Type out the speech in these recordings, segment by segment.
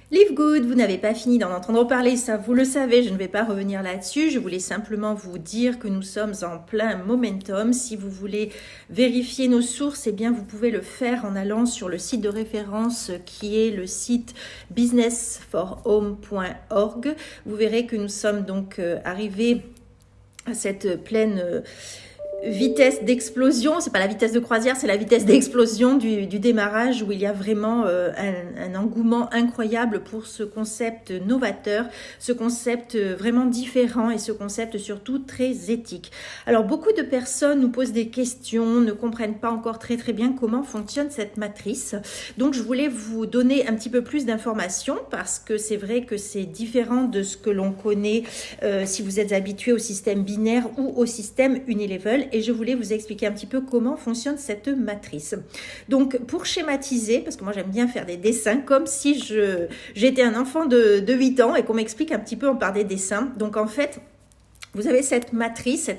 Live Good, vous n'avez pas fini d'en entendre parler, ça vous le savez, je ne vais pas revenir là-dessus. Je voulais simplement vous dire que nous sommes en plein momentum. Si vous voulez vérifier nos sources, eh bien vous pouvez le faire en allant sur le site de référence qui est le site businessforhome.org. Vous verrez que nous sommes donc arrivés à cette pleine vitesse d'explosion, c'est pas la vitesse de croisière, c'est la vitesse d'explosion du démarrage où il y a vraiment un engouement incroyable pour ce concept novateur, ce concept vraiment différent et ce concept surtout très éthique. Alors beaucoup de personnes nous posent des questions, ne comprennent pas encore très bien comment fonctionne cette matrice. Donc je voulais vous donner un petit peu plus d'informations parce que c'est vrai que c'est différent de ce que l'on connaît si vous êtes habitué au système binaire ou au système unilevel. Et je voulais vous expliquer un petit peu comment fonctionne cette matrice. Donc, pour schématiser, parce que moi j'aime bien faire des dessins, comme si j'étais un enfant de 8 ans et qu'on m'explique un petit peu par des dessins. Donc, en fait, vous avez cette matrice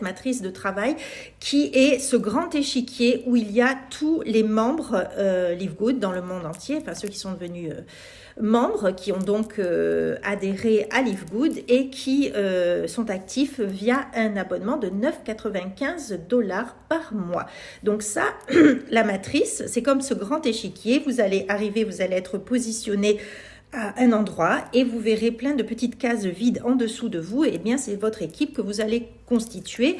de travail qui est ce grand échiquier où il y a tous les membres Live Good dans le monde entier, enfin ceux qui sont devenus membres, qui ont donc adhéré à Live Good et qui sont actifs via un abonnement de 9,95 $ par mois. Donc ça, la matrice, c'est comme ce grand échiquier. Vous allez arriver, vous allez être positionné à un endroit et vous verrez plein de petites cases vides en dessous de vous. Et bien, c'est votre équipe que vous allez constituer.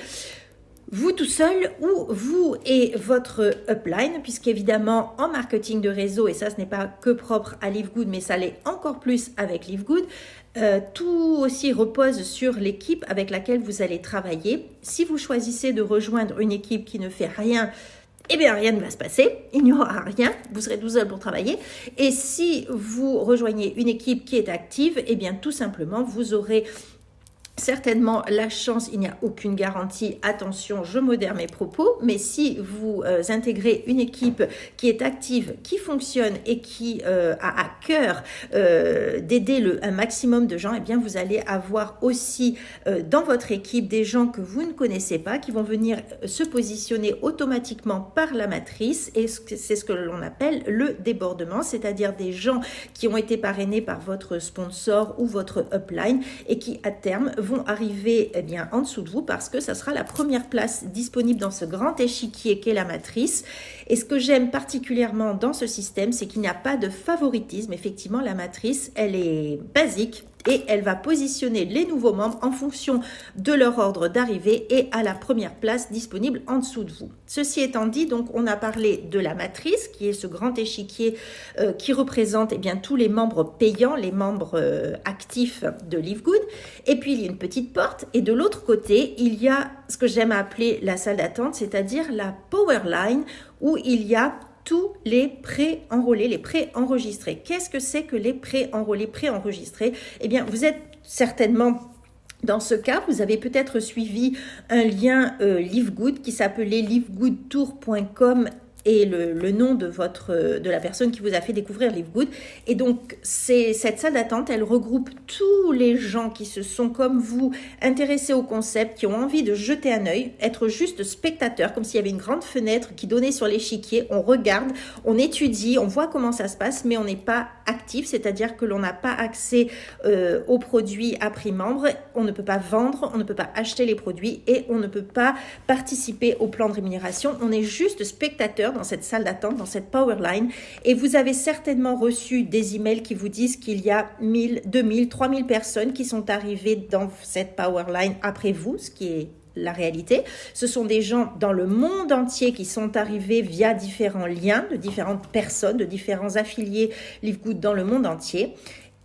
Vous tout seul ou vous et votre upline, puisqu'évidemment en marketing de réseau, et ça ce n'est pas que propre à Live Good, mais ça l'est encore plus avec Live Good, tout aussi repose sur l'équipe avec laquelle vous allez travailler. Si vous choisissez de rejoindre une équipe qui ne fait rien, eh bien, rien ne va se passer, il n'y aura rien, vous serez tout seul pour travailler. Et si vous rejoignez une équipe qui est active, eh bien, tout simplement, vous aurez certainement la chance, il n'y a aucune garantie, attention, je modère mes propos, mais si vous intégrez une équipe qui est active, qui fonctionne et qui a à cœur d'aider un maximum de gens, eh bien vous allez avoir aussi dans votre équipe des gens que vous ne connaissez pas, qui vont venir se positionner automatiquement par la matrice, et c'est ce que l'on appelle le débordement, c'est-à-dire des gens qui ont été parrainés par votre sponsor ou votre upline et qui à terme vont arriver en dessous de vous parce que ça sera la première place disponible dans ce grand échiquier qu'est la matrice. Et ce que j'aime particulièrement dans ce système, c'est qu'il n'y a pas de favoritisme. Effectivement, la matrice, elle est basique et elle va positionner les nouveaux membres en fonction de leur ordre d'arrivée et à la première place disponible en dessous de vous. Ceci étant dit, donc on a parlé de la matrice qui est ce grand échiquier qui représente tous les membres payants, les membres actifs de Live Good. Et puis il y a une petite porte et de l'autre côté, il y a ce que j'aime appeler la salle d'attente, c'est-à-dire la power line où il y a tous les pré-enrôlés, les pré-enregistrés. Qu'est-ce que c'est que les pré-enrôlés, pré-enregistrés? Eh bien, vous êtes certainement... Dans ce cas, vous avez peut-être suivi un lien Live Good qui s'appelait livegoodtour.com et le nom de la personne qui vous a fait découvrir Live Good. Et donc, cette salle d'attente, elle regroupe tous les gens qui se sont, comme vous, intéressés au concept, qui ont envie de jeter un œil, être juste spectateurs, comme s'il y avait une grande fenêtre qui donnait sur l'échiquier. On regarde, on étudie, on voit comment ça se passe, mais on n'est pas actif, c'est-à-dire que l'on n'a pas accès aux produits à prix membre, on ne peut pas vendre, on ne peut pas acheter les produits et on ne peut pas participer au plan de rémunération. On est juste spectateur dans cette salle d'attente, dans cette power line, et vous avez certainement reçu des emails qui vous disent qu'il y a 1000, 2000, 3000 personnes qui sont arrivées dans cette power line après vous, ce qui est la réalité. Ce sont des gens dans le monde entier qui sont arrivés via différents liens de différentes personnes, de différents affiliés Live Good dans le monde entier.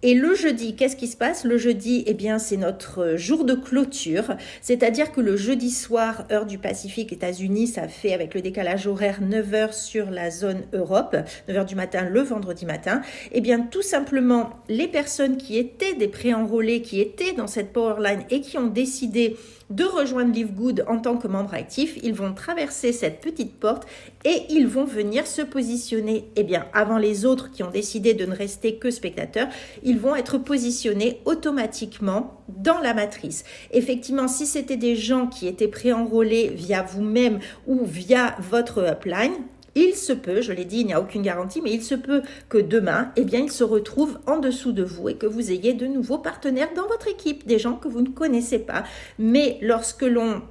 Et le jeudi, qu'est-ce qui se passe? Le jeudi, eh bien, c'est notre jour de clôture. C'est-à-dire que le jeudi soir, heure du Pacifique, États-Unis, ça fait avec le décalage horaire 9h sur la zone Europe, 9h du matin le vendredi matin. Eh bien, tout simplement, les personnes qui étaient des pré-enrôlés, qui étaient dans cette powerline et qui ont décidé de rejoindre Live Good en tant que membre actif, ils vont traverser cette petite porte et ils vont venir se positionner, avant les autres qui ont décidé de ne rester que spectateurs, ils vont être positionnés automatiquement dans la matrice. Effectivement, si c'était des gens qui étaient pré-enrôlés via vous-même ou via votre upline, il se peut, je l'ai dit, il n'y a aucune garantie, mais il se peut que demain, eh bien, il se retrouve en dessous de vous et que vous ayez de nouveaux partenaires dans votre équipe, des gens que vous ne connaissez pas. Mais lorsque l'on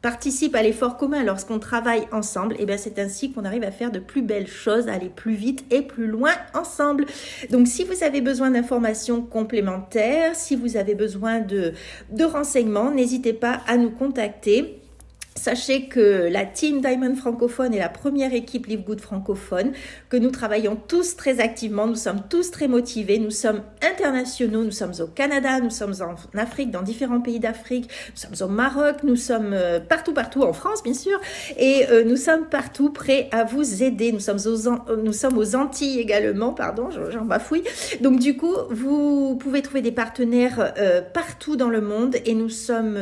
participe à l'effort commun, lorsqu'on travaille ensemble, et bien c'est ainsi qu'on arrive à faire de plus belles choses, à aller plus vite et plus loin ensemble. Donc si vous avez besoin d'informations complémentaires, si vous avez besoin de renseignements, n'hésitez pas à nous contacter. Sachez que la team Diamond francophone est la première équipe Live Good francophone, que nous travaillons tous très activement, nous sommes tous très motivés, nous sommes internationaux, nous sommes au Canada, nous sommes en Afrique, dans différents pays d'Afrique, nous sommes au Maroc, nous sommes partout, en France bien sûr, et nous sommes partout prêts à vous aider. Nous sommes aux Antilles également, pardon, j'en bafouille. Donc du coup, vous pouvez trouver des partenaires partout dans le monde et nous sommes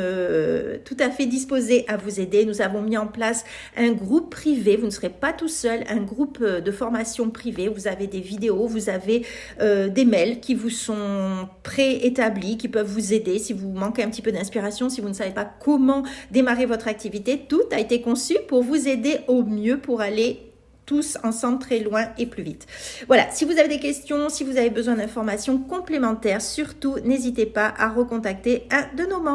tout à fait disposés à vous aider. Nous avons mis en place un groupe privé, vous ne serez pas tout seul, un groupe de formation privé, vous avez des vidéos, vous avez des mails qui vous sont préétablis, qui peuvent vous aider si vous manquez un petit peu d'inspiration, si vous ne savez pas comment démarrer votre activité. Tout a été conçu pour vous aider au mieux pour aller tous ensemble très loin et plus vite. Voilà, si vous avez des questions, si vous avez besoin d'informations complémentaires, surtout n'hésitez pas à recontacter un de nos membres.